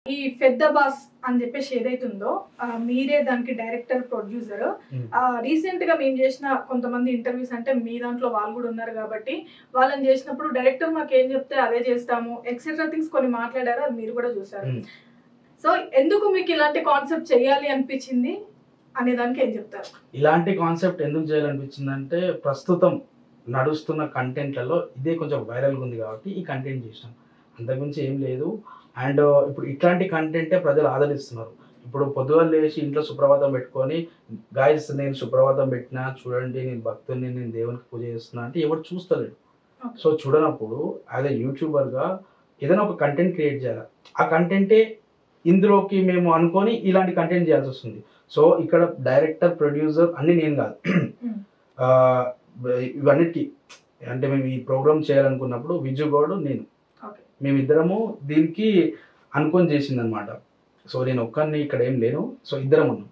ఈ పెద్ద బాస్ అని చెప్పేసి ఏదైతే ఉందో మీరే దానికి డైరెక్టర్ ప్రొడ్యూసర్. రీసెంట్ గా మేము చేసిన కొంతమంది ఇంటర్వ్యూస్ అంటే మీ దాంట్లో వాళ్ళు కూడా ఉన్నారు కాబట్టి వాళ్ళని చేసినప్పుడు డైరెక్టర్ మాకు ఏం చెప్తే అదే చేస్తాము ఎక్సెట్రా థింగ్స్ కొన్ని మాట్లాడారు, అది మీరు కూడా చూసారు. సో ఎందుకు మీకు ఇలాంటి కాన్సెప్ట్ చేయాలి అనిపించింది అనే దానికి ఏం చెప్తారు? ఇలాంటి కాన్సెప్ట్ ఎందుకు చేయాలనిపించింది అంటే ప్రస్తుతం నడుస్తున్న కంటెంట్లలో ఇదే కొంచెం వైరల్గా ఉంది కాబట్టి ఈ కంటెంట్ చేసినాం, అంతకుమించి ఏం లేదు. అండ్ ఇప్పుడు ఇట్లాంటి కంటెంటే ప్రజలు ఆదరిస్తున్నారు. ఇప్పుడు పొద్దుగా లేచి ఇంట్లో సుప్రభాతం పెట్టుకొని గాయస్ నేను సుప్రభాతం పెట్టినా చూడండి, నేను భక్తుని, నేను దేవునికి పూజ చేస్తున్నా అంటే ఎవరు చూస్తలేడు. సో చూడనప్పుడు యాజ్ ఎ యూట్యూబర్గా ఏదైనా ఒక కంటెంట్ క్రియేట్ చేయాలి. ఆ కంటెంటే ఇందులోకి మేము అనుకొని ఇలాంటి కంటెంట్ చేయాల్సి వస్తుంది. సో ఇక్కడ డైరెక్టర్ ప్రొడ్యూసర్ అన్ని నేను కాదు, ఇవన్నిటికీ అంటే మేము ఈ ప్రోగ్రామ్ చేయాలనుకున్నప్పుడు విజుగౌడ్ నేను మేమిద్దరము దీనికి అనుకొని చేసిందనమాట. సో నేను ఒక్కరిని ఇక్కడ ఏం లేను, సో ఇద్దరం ఉన్నాం.